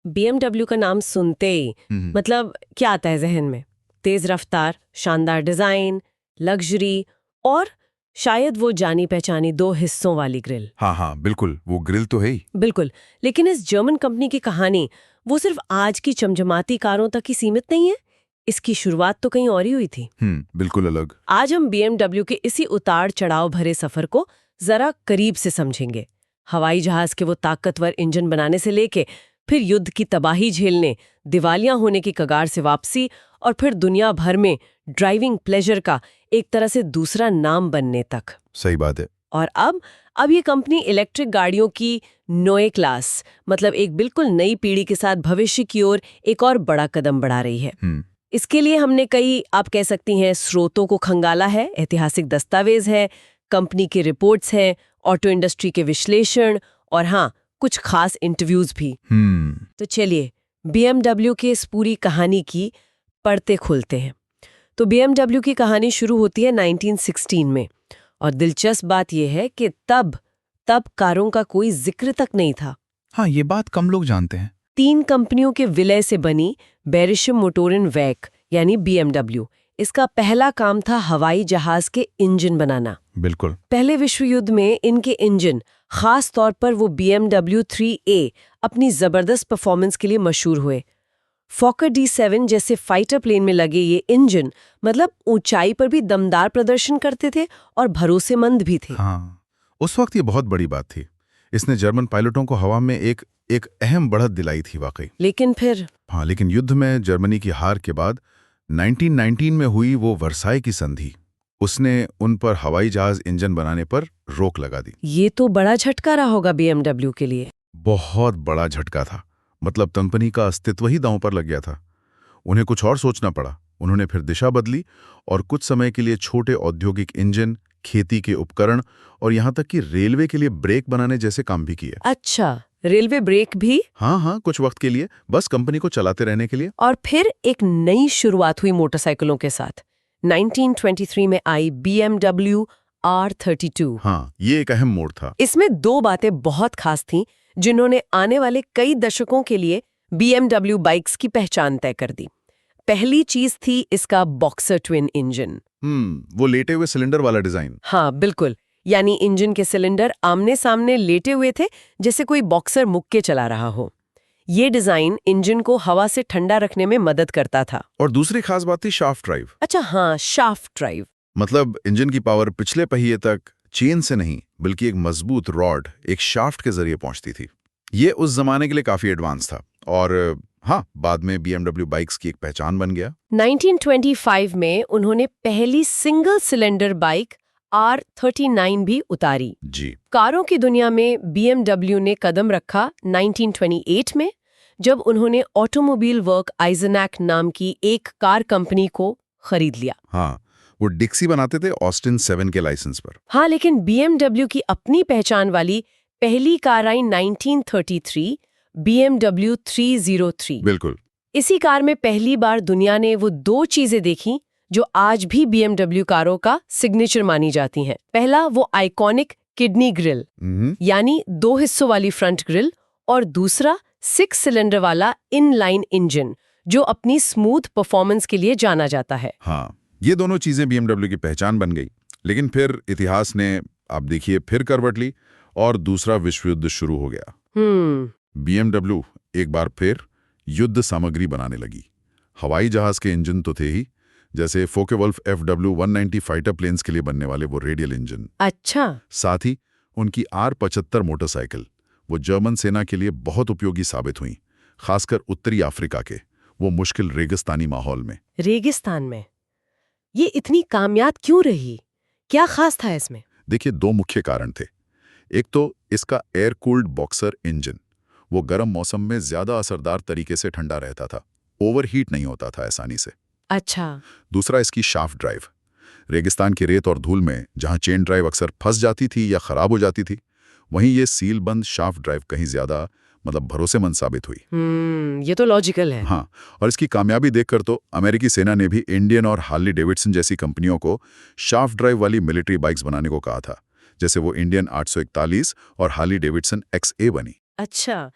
BMW का नाम सुनते ही मतलब क्या आता है जहन में? तेज रफ्तार, शानदार डिजाइन, लग्जरी और शायद वो जानी पहचानी 2 हिस्सों वाली ग्रिल। हाँ हाँ बिल्कुल, वो ग्रिल तो है ही। बिल्कुल, लेकिन इस जर्मन कंपनी की कहानी वो सिर्फ आज की चमचमाती कारों तक ही सीमित नहीं है। इसकी शुरुआत तो कहीं और ही हुई थी। बिल्कुल अलग। आज हम BMW के इसी उतार चढ़ाव भरे सफर को जरा करीब से समझेंगे। हवाई जहाज के वो ताकतवर इंजन बनाने से लेके फिर युद्ध की तबाही झेलने, दिवालिया होने की कगार से वापसी और फिर दुनिया भर में ड्राइविंग प्लेजर का एक तरह से दूसरा नाम बनने तक। सही बात है। और अब ये कंपनी इलेक्ट्रिक गाड़ियों की नोए क्लास मतलब एक बिल्कुल नई पीढ़ी के साथ भविष्य की ओर एक और बड़ा कदम बढ़ा रही है। इसके लिए हमने कई, आप कह सकती हैं, स्रोतों को खंगाला है। ऐतिहासिक दस्तावेज है, कंपनी की रिपोर्ट्स हैं, ऑटो इंडस्ट्री के विश्लेषण और हाँ, कुछ खास इंटरव्यूज भी। तो चलिए BMW के इस पूरी कहानी की पढ़ते खोलते हैं। तो BMW की कहानी शुरू होती है 1916 में और दिलचस्प बात यह है कि तब कारों का कोई जिक्र तक नहीं था। हाँ, ये बात कम लोग जानते हैं। 3 कंपनियों के विलय से बनी बैरिशम मोटोरन वैक यानी BMW, इसका पहला काम था हवाई जहाज के इंजन बनाना। बिल्कुल। पहले विश्व युद्ध में इनके इंजन, खास तौर पर वो BMW 3A, अपनी जबरदस्त परफॉर्मेंस के लिए मशहूर हुए। फॉकर D7 जैसे फाइटर प्लेन में लगे ये इंजन मतलब ऊंचाई पर भी दमदार प्रदर्शन करते थे और भरोसेमंद भी थे। हाँ, उस वक्त ये बहुत बड़ी बात थी। इसने जर्मन पायलटों को हवा में एक अहम बढ़त दिलाई थी वाकई। लेकिन युद्ध में जर्मनी की हार के बाद 1919 में हुई वो वर्साई की संधि, उसने उन पर हवाई जहाज इंजन बनाने पर रोक लगा दी। ये तो बड़ा झटका रहा होगा BMW के लिए। बहुत बड़ा झटका था। मतलब कंपनी का अस्तित्व ही दांव पर लग गया था। उन्हें कुछ और सोचना पड़ा। उन्होंने फिर दिशा बदली और कुछ समय के लिए छोटे औद्योगिक इंजन, खेती के उपकरण और यहाँ तक कि रेलवे के लिए ब्रेक बनाने जैसे काम भी किए। अच्छा, रेलवे ब्रेक भी? हाँ, कुछ वक्त के लिए, बस कंपनी को चलाते रहने के लिए। और फिर एक नई शुरुआत हुई मोटरसाइकिलों के साथ। 1923 में आई BMW R32। हाँ, ये एक अहम मोड़ था। इसमें 2 बातें बहुत खास थीं जिन्होंने आने वाले कई दशकों के लिए BMW बाइक्स की पहचान तय कर दी। पहली चीज थी इसका बॉक्सर ट्विन इंजन। वो लेटे हुए सिलेंडर वाला डिजाइन। हाँ बिल्कुल, यानी इंजन के सिलेंडर आमने सामने लेटे हुए थे, जैसे कोई बॉक्सर मुक्के चला रहा हो। ये डिजाइन इंजन को हवा से ठंडा रखने में मदद करता था। और दूसरी खास बात थी शाफ्ट ड्राइव। अच्छा हाँ, शाफ्ट ड्राइव मतलब इंजन की पावर पिछले पहिए तक चेन से नहीं बल्कि एक मजबूत रॉड, एक शाफ्ट के जरिए पहुंचती थी। ये उस जमाने के लिए काफी एडवांस था और हाँ, बाद में BMW बाइक्स की एक पहचान बन गया। 1925 में उन्होंने पहली सिंगल सिलेंडर बाइक R39 भी उतारी। जी। कारों की दुनिया में BMW ने कदम रखा 1928 में, जब उन्होंने ऑटोमोबाइल वर्क आइजनैक नाम की एक कार कंपनी को खरीद लिया। हाँ, वो डिक्सी बनाते थे ऑस्टिन 7 के लाइसेंस पर। हाँ, लेकिन BMW की अपनी पहचान वाली पहली कार आई 1933, BMW 303। बिल्कुल। इसी कार में पहली बार दुनिया ने वो 2 चीजें देखी जो आज भी BMW कारों का सिग्नेचर मानी जाती हैं। पहला, वो आइकॉनिक किडनी ग्रिल यानी 2 हिस्सों वाली फ्रंट ग्रिल, और दूसरा 6 सिलेंडर वाला इनलाइन इंजन जो अपनी स्मूथ परफॉर्मेंस के लिए जाना जाता है। हाँ, ये दोनों चीजें BMW की पहचान बन गई। लेकिन फिर इतिहास ने, आप देखिए, फिर करवट ली और दूसरा विश्व युद्ध शुरू हो गया। BMW एक बार फिर युद्ध सामग्री बनाने लगी। हवाई जहाज के इंजन तो थे ही, जैसे फोके-वुल्फ FW-190 फाइटर प्लेन्स के लिए बनने वाले वो रेडियल इंजन। अच्छा। साथ ही उनकी R75 मोटरसाइकिल वो जर्मन सेना के लिए बहुत उपयोगी साबित हुई, खासकर उत्तरी अफ्रीका के वो मुश्किल रेगिस्तानी माहौल में। रेगिस्तान में ये इतनी कामयाब क्यों रही? क्या खास था इसमें? देखिए, 2 मुख्य कारण थे। एक तो इसका एयर कूल्ड बॉक्सर इंजन, वो गर्म मौसम में ज्यादा असरदार तरीके से ठंडा रहता था, ओवरहीट नहीं होता था आसानी से। अच्छा। दूसरा इसकी शाफ्ट ड्राइव। रेगिस्तान की रेत और धूल में जहां चेन ड्राइव अक्सर फंस जाती थी या खराब हो जाती थी, वहीं ये सील बंद शाफ्ट ड्राइव कहीं ज्यादा भरोसेमंद साबित हुई। ये तो लॉजिकल है। हाँ, और इसकी कामयाबी देखकर तो अमेरिकी सेना ने भी इंडियन और हार्ली डेविडसन जैसी कंपनियों को शाफ्ट ड्राइव वाली मिलिट्री बाइक्स बनाने को कहा था, जैसे वो इंडियन 841 और हार्ली डेविडसन XA बनी। अच्छा,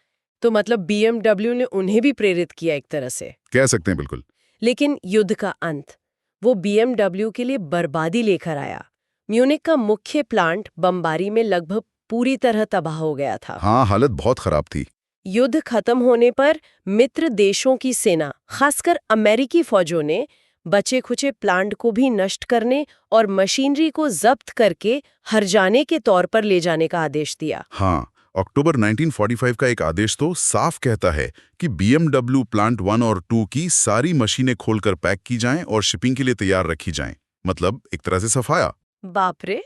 तो मतलब BMW ने उन्हें भी प्रेरित किया एक तरह से। कह सकते हैं बिल्कुल। लेकिन युद्ध का अंत वो BMW के लिए बर्बादी लेकर आया। म्यूनिख का मुख्य प्लांट बमबारी में लगभग पूरी तरह तबाह हो गया था। हाँ, हालत बहुत खराब थी। युद्ध खत्म होने पर मित्र देशों की सेना, खासकर अमेरिकी फौजों ने बचे खुचे प्लांट को भी नष्ट करने और मशीनरी को जब्त करके हर्जाने के तौर पर ले जाने का आदेश दिया। हाँ, अक्टूबर 1945 का एक आदेश तो साफ कहता है कि BMW प्लांट 1 और 2 की सारी मशीनें खोलकर पैक की जाएं और शिपिंग के लिए तैयार रखी जाएं। मतलब एक तरह से सफाया। बाप रे,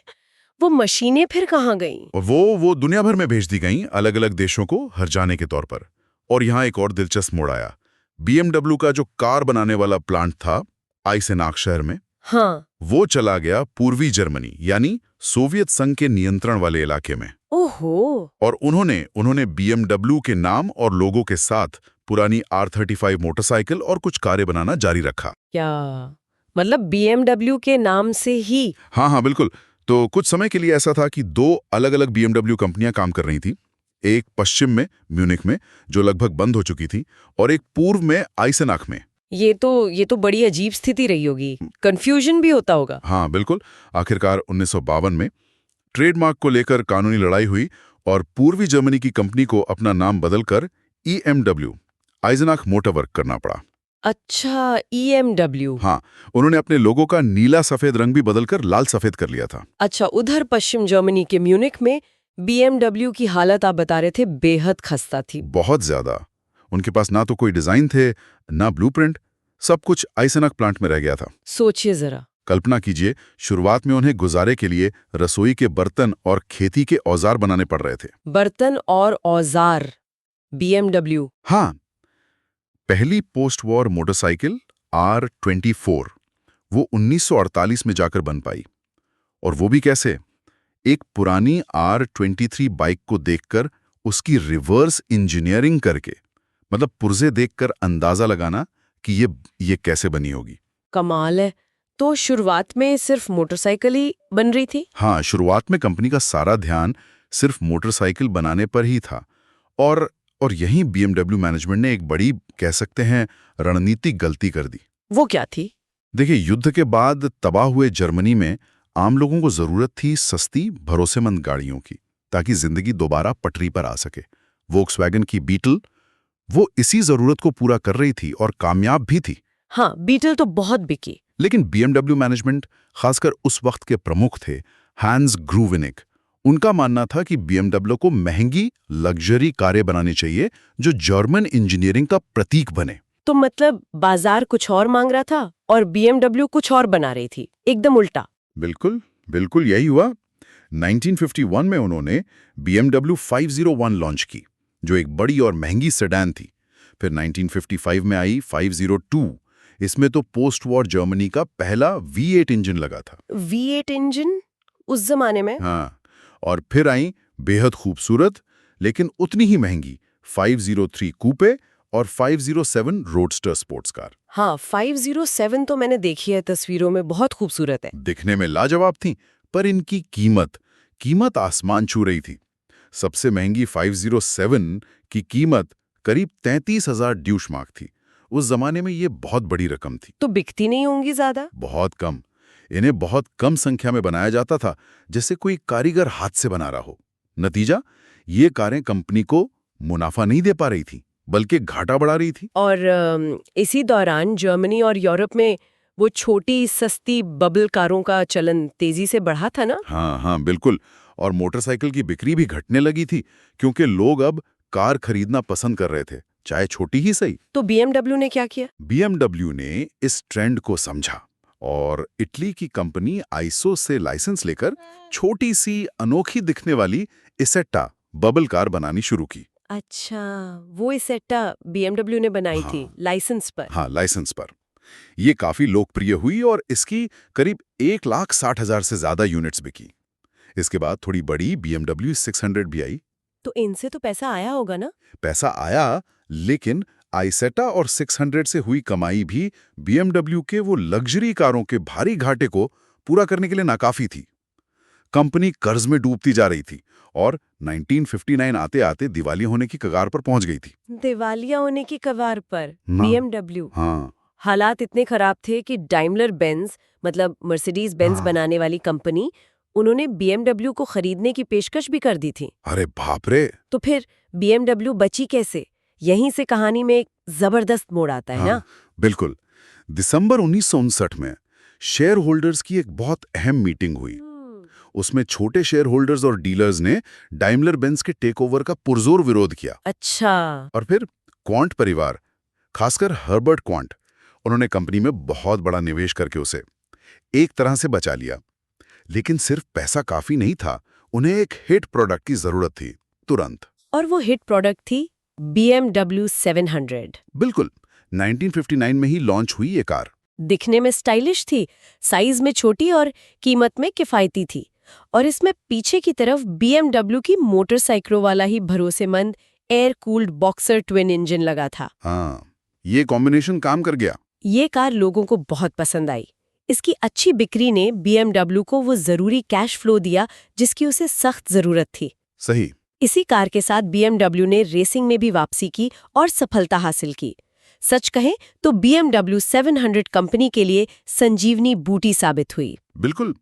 वो मशीनें फिर कहाँ गईं? और वो दुनिया भर में भेज दी गईं, अलग अलग देशों को हर्जाने के तौर पर। और यहाँ एक और दिलचस्प मोड़ आया। BMW का जो कार बनाने वाला प्लांट था आइसेनाक शहर में, हाँ, वो चला गया पूर्वी जर्मनी यानी सोवियत संघ के नियंत्रण वाले इलाके में। ओहो। और उन्होंने BMW के नाम और लोगों के साथ पुरानी R35 मोटरसाइकिल और कुछ कारें बनाना जारी रखा। क्या मतलब BMW के नाम से ही? हाँ, बिल्कुल। तो कुछ समय के लिए ऐसा था कि 2 अलग-अलग BMW कंपनियां काम कर रही थी। एक पश्चिम में म्यूनिख में, जो लगभग बंद हो चुकी थी, और एक पूर्व में आइसेनाक में। ये तो बड़ी अजीब स्थिति रही होगी। कंफ्यूजन भी होता होगा। हाँ, बिल्कुल। आखिरकार 1952 में ट्रेडमार्क को लेकर कानूनी लड़ाई हुई और पूर्वी जर्मनी की कंपनी को अपना नाम बदलकर EMW आइसेनाक मोटर वर्क करना पड़ा। अच्छा, EMW। हाँ, उन्होंने अपने लोगों का नीला सफेद रंग भी बदलकर लाल सफेद कर लिया था। अच्छा, उधर पश्चिम जर्मनी के म्यूनिख में BMW की हालत आप बता रहे थे बेहद खस्ता थी। बहुत ज्यादा। उनके पास ना तो कोई डिजाइन थे, ना ब्लूप्रिंट, सब कुछ आइसेनाक प्लांट में रह गया था। सोचिए जरा। कल्पना कीजिए, शुरुआत में उन्हें गुजारे के लिए रसोई के बर्तन और खेती के औजार बनाने पड़ रहे थे। बर्तन और औजार, BMW। हाँ, पहली पोस्ट वॉर मोटरसाइकिल R24 वो 1948 में जाकर बन पाई। और वो भी कैसे? एक पुरानी R23 बाइक को देखकर उसकी रिवर्स इंजीनियरिंग करके, मतलब पुर्जे देखकर अंदाजा लगाना कि ये कैसे बनी होगी। कमाल है। तो शुरुआत में सिर्फ मोटरसाइकिल ही बन रही थी? हाँ, शुरुआत में कंपनी का सारा ध्यान सिर्फ मोटरसाइकिल बनाने पर ही था। और यहीं BMW मैनेजमेंट ने एक बड़ी, कह सकते हैं, रणनीतिक गलती कर दी। वो क्या थी? देखिए, युद्ध के बाद तबाह हुए जर्मनी में आम लोगों को जरूरत थी सस्ती, भरोसेमंद गाड़ियों की, ताकि जिंदगी दोबारा पटरी पर आ सके। वोक्सवैगन की बीटल वो इसी जरूरत को पूरा कर रही थी और कामयाब भी थी। हाँ, बीटल तो बहुत बिकी। लेकिन BMW मैनेजमेंट, खासकर उस वक्त के प्रमुख थे हैंस ग्रूविनिक, उनका मानना था कि BMW को महंगी लग्जरी कारें बनानी चाहिए जो जर्मन इंजीनियरिंग का प्रतीक बने। तो मतलब बाजार कुछ और मांग रहा था और BMW कुछ और बना रही थी, एकदम उल्टा। बिल्कुल बिल्कुल यही हुआ। 1951 में उन्होंने BMW 501 लॉन्च की, जो एक बड़ी और महंगी सेडान थी। फिर 1955 में आई 502। इसमें तो पोस्ट वॉर जर्मनी का पहला V8 इंजन लगा था। V8 इंजन उस जमाने में? हाँ, और फिर आई बेहद खूबसूरत लेकिन उतनी ही महंगी 503 कूपे और 507 रोडस्टर स्पोर्ट्स कार। हाँ, 507 तो मैंने देखी है तस्वीरों में, बहुत खूबसूरत है। दिखने में लाजवाब थी, पर इनकी कीमत आसमान छू रही थी। सबसे महंगी 507 की कीमत करीब 33,000 ड्यूशमार्क थी। उस जमाने में ये बहुत बड़ी रकम थी। तो बिकती नहीं होंगी ज्यादा? बहुत कम। इन्हें बहुत कम संख्या में बनाया जाता था, जैसे कोई कारीगर हाथ से बना रहा हो। नतीजा, ये कारें कंपनी को मुनाफा नहीं दे पा रही थी, बल्कि घाटा बढ़ा रही थी। और इसी दौरान जर्मनी और यूरोप में वो छोटी सस्ती बबल कारों का चलन तेजी से बढ़ा था ना? हाँ, बिल्कुल। और मोटरसाइकिल की बिक्री भी घटने लगी थी, क्योंकि लोग अब कार खरीदना पसंद कर रहे थे, चाहे छोटी ही सही। तो BMW ने क्या किया? BMW ने इस ट्रेंड को समझा और इटली की कंपनी आइसो से लाइसेंस लेकर छोटी सी अनोखी दिखने वाली इसेट्टा बबल कार बनानी शुरू की। अच्छा, वो इसेट्टा BMW ने बनाई हाँ, थी लाइसेंस पर? हाँ, लाइसेंस पर। ये काफी लोकप्रिय हुई और इसकी करीब 1,60,000 से ज्यादा यूनिट्स बिकी। इसके बाद थोड़ी बड़ी BMW 600 भी आई। तो इनसे तो पैसा आया होगा ना? पैसा आया, लेकिन आइसेटा और 600 से हुई कमाई भी BMW के वो लग्जरी कारों के भारी घाटे को पूरा करने के लिए नाकाफी थी। कंपनी कर्ज में डूबती जा रही थी और 1959 आते आते दिवालिया होने की कगार पर पहुंच गई थी। दिवालिया होने की कगार पर ना। BMW। हाँ, हालात इतने खराब थे कि डाइमलर बेंज मतलब मर्सिडीज बेंज हाँ। बनाने वाली कंपनी, उन्होंने BMW को खरीदने की पेशकश भी कर दी थी। अरे बाप रे। तो फिर BMW बची कैसे? यहीं से कहानी में एक जबरदस्त मोड़ आता है ना? बिल्कुल। दिसंबर 1959 में शेयर होल्डर्स की एक बहुत अहम मीटिंग हुई। उसमें छोटे शेयर होल्डर्स और डीलर्स ने डाइमलर बेंज के टेकओवर का पुरजोर विरोध किया। अच्छा। और फिर क्वांट परिवार, खासकर हर्बर्ट क्वांट, उन्होंने कंपनी में बहुत बड़ा निवेश करके उसे एक तरह से बचा लिया। लेकिन सिर्फ पैसा काफी नहीं था, उन्हें एक हिट प्रोडक्ट की जरूरत थी, तुरंत। और वो हिट प्रोडक्ट थी BMW 700। बिल्कुल, 1959 में ही लॉन्च हुई ये कार। दिखने में स्टाइलिश थी, साइज में छोटी और कीमत में किफायती थी। और इसमें पीछे की तरफ BMW की मोटरसाइकिलों वाला ही भरोसेमंद air cooled boxer twin engine लगा था। हाँ, ये कॉम्बिनेशन काम कर गया। ये कार लोगों को बहुत पसंद आई। इसकी अच्छी बिक्री ने BMW को वो जरूरी कैश फ्लो दिया जिसकी उसे सख्त जरूरत थी। सही। इसी कार के साथ BMW ने रेसिंग में भी वापसी की और सफलता हासिल की। सच कहें तो BMW 700 कंपनी के लिए संजीवनी बूटी साबित हुई। बिल्कुल,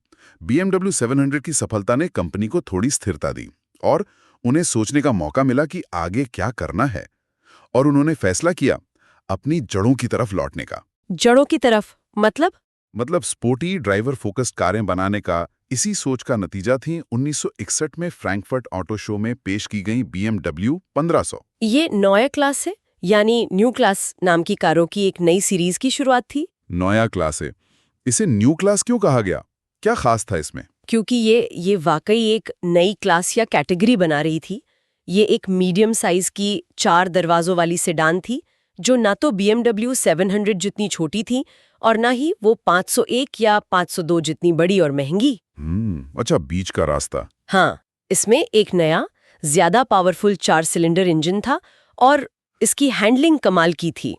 BMW 700 की सफलता ने कंपनी को थोड़ी स्थिरता दी और उन्हें सोचने का मौका मिला कि आगे क्या करना है। और उन्होंने फैसला किया अपनी जड़ों की तरफ लौटने का। जड़ों की तरफ मतलब स्पोर्टी ड्राइवर फोकस्ड कारें बनाने का। इसी सोच का नतीजा थी 1961 में फ्रैंकफर्ट ऑटो शो में पेश की गई BMW 1500। ये नया क्लास है, यानी न्यू क्लास नाम की कारों की एक नई सीरीज की शुरुआत थी। नया क्लास है। इसे न्यू क्लास क्यों कहा गया? क्या खास था इसमें? क्योंकि ये वाकई एक नई क्लास या कैटेगरी बना रही थी। ये एक मीडियम साइज की 4 दरवाजों वाली सेडान थी जो ना तो BMW 700 जितनी छोटी थी और ना ही वो 501 या 502 जितनी बड़ी और महंगी। अच्छा, बीच का रास्ता। हाँ, इसमें एक नया ज्यादा पावरफुल 4 सिलेंडर इंजन था और इसकी हैंडलिंग कमाल की थी।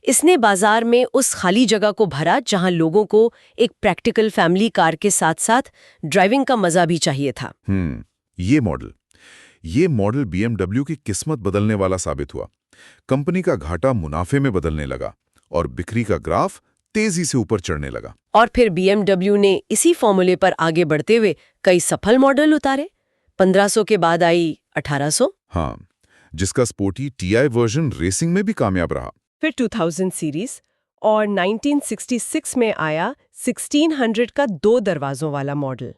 इसने बाजार में उस खाली जगह को भरा जहां लोगों को एक प्रैक्टिकल फैमिली कार के साथ साथ ड्राइविंग का मजा भी चाहिए था। ये मॉडल BMW की किस्मत बदलने वाला साबित हुआ। कंपनी का घाटा मुनाफे में बदलने लगा और बिक्री का ग्राफ तेजी से ऊपर चढ़ने लगा। और फिर BMW ने इसी फॉर्मूले पर आगे बढ़ते हुए कई सफल मॉडल उतारे। 1500 के बाद आई 1800। हाँ, जिसका स्पोर्टी TI वर्जन रेसिंग में भी कामयाब रहा। फिर 2000 सीरीज और 1966 में आया 1600 का 2 दरवाजों वाला मॉडल,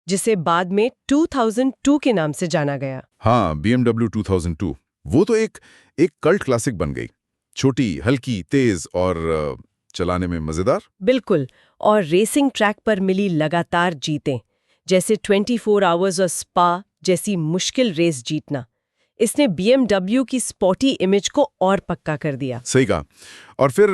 जिसे बाद में 2002 के नाम से जाना गया। हाँ, BMW 2002, वो तो एक कल्ट क्लासिक बन गई। छोटी, हल्की, तेज और चलाने में मजेदार। बिल्कुल, और रेसिंग ट्रैक पर मिली लगातार जीतें, जैसे 24 आवर्स और स्पा जैसी मुश्किल रेस जीतना। इसने BMW की स्पोर्टी इमेज को और पक्का कर दिया। सही कहा। और फिर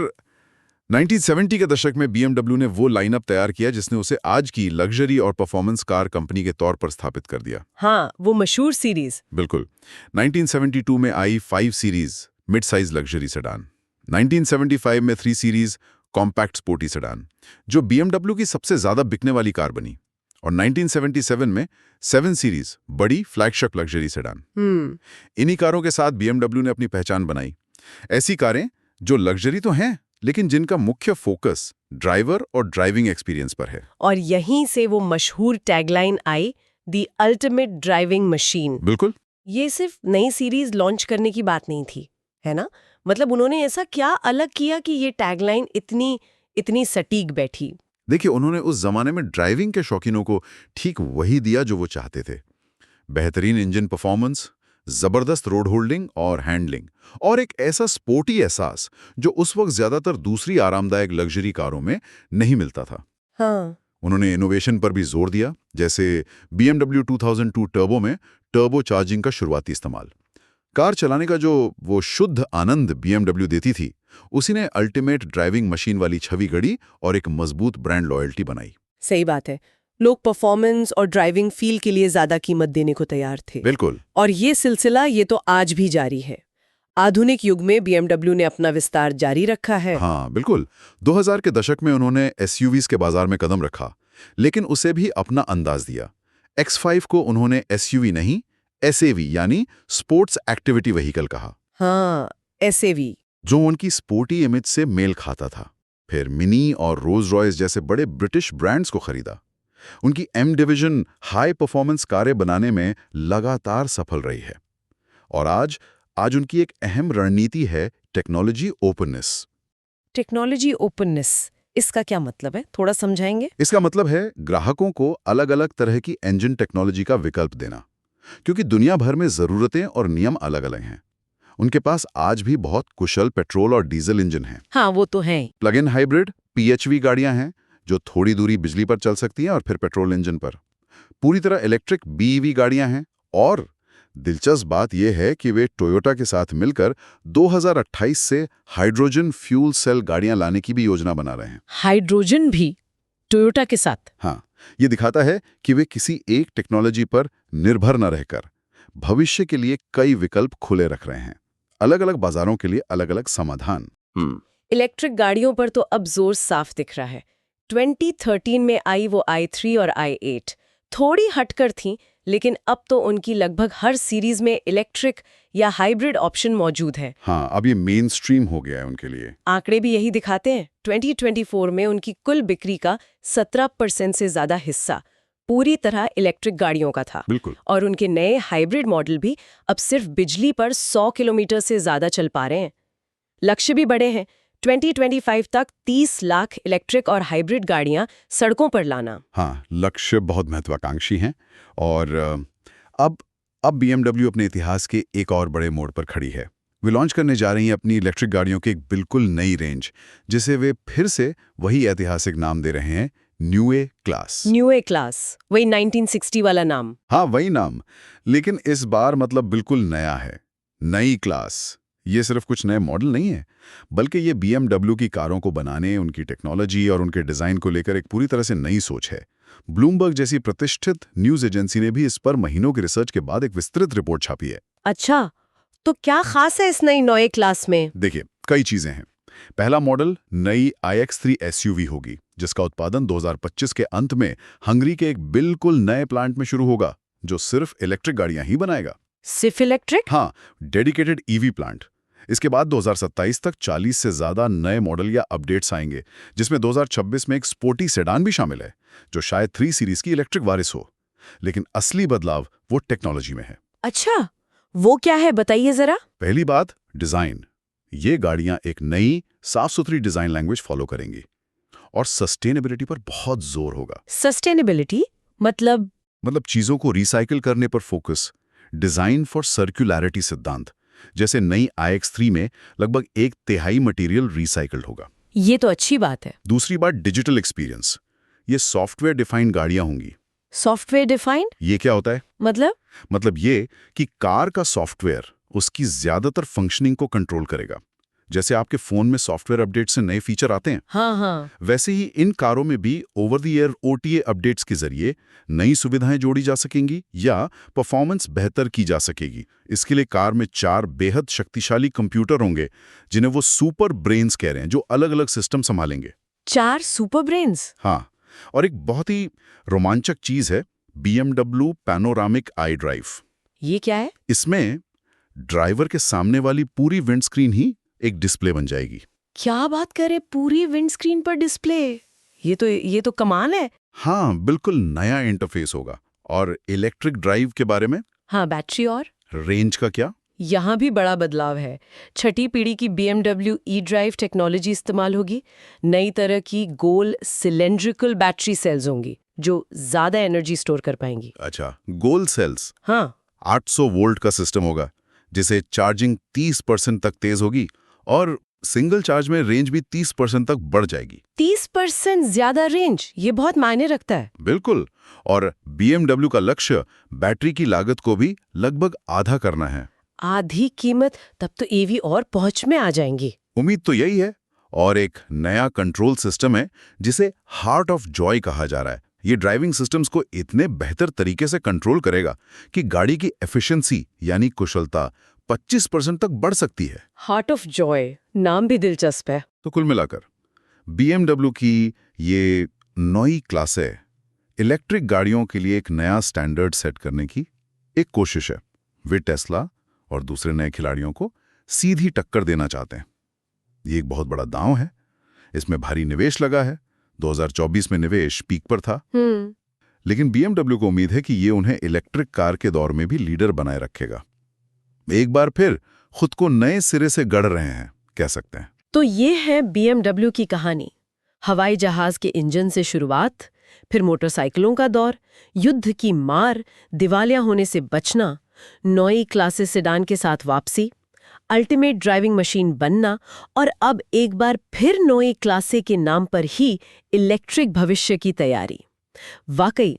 1970 के दशक में BMW ने वो लाइनअप तैयार किया जिसने उसे आज की लग्जरी और परफॉर्मेंस कार कंपनी के तौर पर स्थापित कर दिया। हाँ, वो मशहूर सीरीज। बिल्कुल। 1972 में आई 5 series mid size luxury sedan. 1975 में 3 सीरीज कॉम्पैक्ट स्पोर्टी सेडान, जो BMW की सबसे ज्यादा बिकने वाली कार बनी। और 1977 में 7 सीरीज बड़ी फ्लैगशिप लग्जरी सेडान। इन्हीं कारों के साथ BMW ने अपनी पहचान बनाई। ऐसी कारें जो लग्जरी तो हैं, लेकिन जिनका मुख्य फोकस ड्राइवर और ड्राइविंग एक्सपीरियंस पर है। और यहीं से वो मशहूर tagline I, the ultimate driving machine. बिल्कुल। ये सिर्फ नई सीरीज लॉन्च करने की बात नहीं थी, है ना? मतलब उन्होंने ऐसा क्या अलग किया कि ये टैगलाइन इतनी सटीक बैठी? देखिए, उन्होंने उस जमाने में ड्राइविंग के शौकीनों को ठीक वही दिया जो वो चाहते थे। बेहतरीन इंजन परफॉर्मेंस, जबरदस्त रोड होल्डिंग और हैंडलिंग, और एक ऐसा स्पोर्टी एहसास जो उस वक्त ज्यादातर दूसरी आरामदायक लग्जरी कारों में नहीं मिलता था। हाँ। उन्होंने इनोवेशन पर भी जोर दिया, जैसे BMW 2002 टर्बो में टर्बो चार्जिंग का शुरुआती इस्तेमाल। कार चलाने का जो वो शुद्ध आनंद BMW देती थी, उसी ने अल्टीमेट ड्राइविंग मशीन वाली छवि गढ़ी और एक मजबूत ब्रांड लॉयल्टी बनाई। सही बात है, लोग परफॉर्मेंस और ड्राइविंग फील के लिए ज्यादा कीमत देने को तैयार थे। बिल्कुल। और ये सिलसिला तो आज भी जारी है। आधुनिक युग में BMW ने अपना विस्तार जारी रखा है। हाँ, बिल्कुल। 2000 के दशक में उन्होंने SUVs के बाजार में कदम रखा, लेकिन उसे भी अपना अंदाज दिया। X5 को उन्होंने SUV नहीं, SAV यानी स्पोर्ट्स एक्टिविटी व्हीकल कहा। हाँ, SAV। जो उनकी स्पोर्टी इमेज से मेल खाता था। फिर मिनी और रोल्स रॉयस जैसे बड़े ब्रिटिश ब्रांड्स को खरीदा। उनकी M डिवीजन हाई परफॉर्मेंस कारें बनाने में लगातार सफल रही है। और आज उनकी एक अहम रणनीति है टेक्नोलॉजी ओपननेस। टेक्नोलॉजी ओपननेस, इसका क्या मतलब है, थोड़ा समझाएंगे? इसका मतलब है ग्राहकों को अलग-अलग तरह की इंजन टेक्नोलॉजी का विकल्प देना, क्योंकि दुनिया भर में ज़रूरतें और नियम अलग-अलग हैं। उनके पास आज भी बहुत कुशल पेट्रोल और डीजल इंजन हैं। हाँ, वो तो है। प्लग इन हाइब्रिड PHV गाड़ियां हैं जो थोड़ी दूरी बिजली पर चल सकती हैं और फिर पेट्रोल इंजन पर। पूरी तरह इलेक्ट्रिक BEV गाड़ियां हैं और दिलचस्प बात यह है कि वे टोयोटा के साथ मिलकर 2028 से हाइड्रोजन फ्यूल सेल गाड़ियां लाने की भी योजना बना रहे हैं। हाइड्रोजन भी टोयोटा के साथ? हाँ, ये दिखाता है कि वे किसी एक टेक्नोलॉजी पर निर्भर न रहकर भविष्य के लिए कई विकल्प खुले रख रहे हैं। अलग-अलग बाजारों के लिए अलग-अलग समाधान। इलेक्ट्रिक गाड़ियों पर तो अब जोर साफ दिख रहा है। 2013 में आई वो i3 और i8 थोड़ी हटकर थीं, लेकिन अब तो उनकी लगभग हर सीरीज में इलेक्ट्रिक या हाइब्रिड ऑप्शन मौजूद है। हाँ, अब ये मेन स्ट्रीम हो गया है उनके लिए। आंकड़े भी यही दिखाते हैं। 2024 में उनकी कुल बिक्री का 17% से ज्यादा हिस्सा पूरी तरह इलेक्ट्रिक गाड़ियों का था। बिल्कुल। और उनके नए हाइब्रिड मॉडल भी अब सिर्फ बिजली पर 100 किलोमीटर से ज्यादा चल पा रहे हैं। लक्ष्य भी बड़े हैं, 2025 तक 30 लाख इलेक्ट्रिक और हाइब्रिड गाड़ियां सड़कों पर लाना। हाँ, लक्ष्य बहुत महत्वाकांक्षी हैं। और अब BMW अपने इतिहास के एक और बड़े मोड़ पर खड़ी है। वे लॉन्च करने जा रही हैं अपनी इलेक्ट्रिक गाड़ियों की एक बिल्कुल नई रेंज, जिसे वे फिर से वही ऐतिहासिक नाम दे रहे हैं, न्यू ए क्लास। न्यू ए क्लास, वही 1960 वाला नाम। हाँ, वही नाम, लेकिन इस बार मतलब बिल्कुल नया है। नई क्लास। ये सिर्फ कुछ नए मॉडल नहीं है, बल्कि ये BMW की कारों को बनाने, उनकी टेक्नोलॉजी और उनके डिजाइन को लेकर एक पूरी तरह से नई सोच है। ब्लूमबर्ग जैसी प्रतिष्ठित न्यूज एजेंसी ने भी इस पर महीनों की रिसर्च के बाद एक विस्तृत रिपोर्ट छापी है। अच्छा, तो क्या खास है इस नई नए क्लास में? देखिए, कई चीजें हैं। पहला मॉडल नई iX3 SUV होगी, जिसका उत्पादन 2025 के अंत में हंगरी के एक बिल्कुल नए प्लांट में शुरू होगा, जो सिर्फ इलेक्ट्रिक गाड़ियां ही बनाएगा। सिर्फ इलेक्ट्रिक? हाँ, डेडिकेटेड EV प्लांट। इसके बाद 2027 तक 40 से ज्यादा नए मॉडल या अपडेट्स आएंगे, जिसमें 2026 में एक स्पोर्टी सेडान भी शामिल है, जो शायद 3 सीरीज की इलेक्ट्रिक वारिस हो। लेकिन असली बदलाव वो टेक्नोलॉजी में है। अच्छा, वो क्या है, बताइए जरा। पहली बात, डिजाइन। ये गाड़ियां एक नई साफ सुथरी डिजाइन लैंग्वेज फॉलो करेंगी और सस्टेनेबिलिटी पर बहुत जोर होगा। सस्टेनेबिलिटी मतलब? मतलब चीजों को रिसाइकिल करने पर फोकस। डिजाइन फॉर सर्कुलैरिटी सिद्धांत। जैसे नई iX3 में लगभग 1/3 मटेरियल रिसाइकल्ड होगा। ये तो अच्छी बात है। दूसरी बात, डिजिटल एक्सपीरियंस। ये सॉफ्टवेयर डिफाइंड गाड़ियां होंगी। सॉफ्टवेयर डिफाइंड ये क्या होता है? मतलब ये कि कार का सॉफ्टवेयर उसकी ज्यादातर फंक्शनिंग को कंट्रोल करेगा। जैसे आपके फोन में सॉफ्टवेयर अपडेट से नए फीचर आते हैं, हाँ, वैसे ही इन कारों में भी over the air OTA updates के जरिए नई सुविधाएं जोड़ी जा सकेंगी या परफॉर्मेंस बेहतर की जा सकेगी। इसके लिए कार में 4 बेहद शक्तिशाली कंप्यूटर होंगे, जिन्हें वो सुपर ब्रेन्स कह रहे हैं, जो अलग अलग सिस्टम संभालेंगे। 4 सुपर ब्रेन्स? हाँ, और एक बहुत ही रोमांचक चीज है, BMW पैनोरामिक iDrive। ये क्या है? इसमें ड्राइवर के सामने वाली पूरी विंडस्क्रीन ही एक डिस्प्ले बन जाएगी। क्या बात करे, पूरी विंडस्क्रीन पर डिस्प्ले? ये तो कमाल है। हाँ, बिल्कुल नया इंटरफेस होगा। और इलेक्ट्रिक ड्राइव के बारे में? हाँ, बैटरी और रेंज का क्या? यहाँ भी बड़ा बदलाव है। 6ठी पीढ़ी की BMW eDrive टेक्नोलॉजी इस्तेमाल होगी। नई तरह की गोल सिलेंड्रिकल बैटरी सेल्स होंगी, जो ज्यादा एनर्जी स्टोर कर पाएंगी। अच्छा, गोल सेल्स। हाँ, 800 वोल्ट का सिस्टम होगा, जिसे चार्जिंग 30% तक तेज होगी और सिंगल चार्ज में रेंज भी 30% तक बढ़ जाएगी। 30% ज्यादा रेंज, ये बहुत मायने रखता है। बिल्कुल। और BMW का लक्ष्य बैटरी की लागत को भी लगभग आधा करना है। आधी कीमत, तब तो EV और पहुंच में आ जाएंगी। उम्मीद तो यही है। और एक नया कंट्रोल सिस्टम है, जिसे हार्ट ऑफ जॉय कहा जा रहा है। ये ड्राइविंग सिस्टम्स को इतने बेहतर तरीके से कंट्रोल करेगा कि गाड़ी की एफिशिएंसी यानी कुशलता 25% तक बढ़ सकती है। हार्ट ऑफ जॉय, नाम भी दिलचस्प है। तो कुल मिलाकर BMW की ये नई क्लास है, इलेक्ट्रिक गाड़ियों के लिए एक नया स्टैंडर्ड सेट करने की एक कोशिश है। वे टेस्ला और दूसरे नए खिलाड़ियों को सीधी टक्कर देना चाहते हैं। ये एक बहुत बड़ा दांव है, इसमें भारी निवेश लगा है। 2024 में निवेश पीक पर था। लेकिन BMW को उम्मीद है कि ये उन्हें इलेक्ट्रिक कार के दौर में भी लीडर बनाए रखेगा। एक बार फिर खुद को नए सिरे से गढ़ रहे हैं, कह सकते हैं। तो ये है BMW की कहानी। हवाई जहाज के इंजन से शुरुआत, फिर मोटरसाइकिलों का दौर, युद्ध की मार, दिवालिया होने से बचना, नई क्लासेस सेडान के साथ वापसी, अल्टीमेट ड्राइविंग मशीन बनना और अब एक बार फिर नई क्लासे के नाम पर ही इलेक्ट्रिक भविष्य की तैयारी। वाकई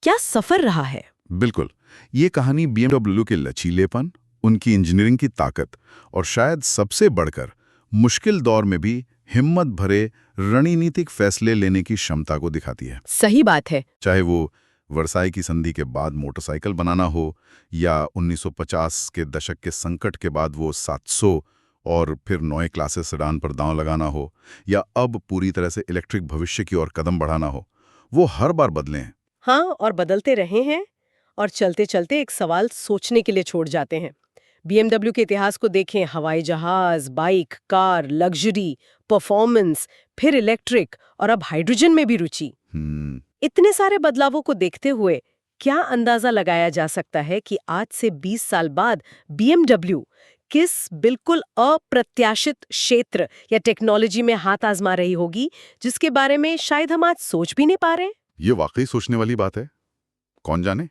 क्या सफर रहा है। बिल्कुल, ये कहानी BMW के लचीलेपन, उनकी इंजीनियरिंग की ताकत और शायद सबसे बढ़कर मुश्किल दौर में भी हिम्मत भरे रणनीतिक फैसले लेने की क्षमता को दिखाती है। सही बात है। चाहे वो वर्साई की संधि के बाद मोटरसाइकिल बनाना हो, या 1950 के दशक के संकट के बाद वो 700 और फिर नए क्लासेस सेडान पर दांव लगाना हो, या अब पूरी तरह से इलेक्ट्रिक भविष्य की ओर कदम बढ़ाना हो, वो हर बार बदले हैं। हाँ, और बदलते रहे हैं, और चलते चलते एक सवाल सोचने के लिए छोड़ जाते हैं। BMW के इतिहास को देखें, हवाई जहाज, बाइक, कार, लग्जरी, परफॉर्मेंस, फिर इलेक्ट्रिक और अब हाइड्रोजन में भी रुचि। इतने सारे बदलावों को देखते हुए क्या अंदाजा लगाया जा सकता है कि आज से 20 साल बाद BMW किस बिल्कुल अप्रत्याशित क्षेत्र या टेक्नोलॉजी में हाथ आजमा रही होगी, जिसके बारे में शायद हम आज सोच भी नहीं पा रहे? ये वाकई सोचने वाली बात है। कौन जाने।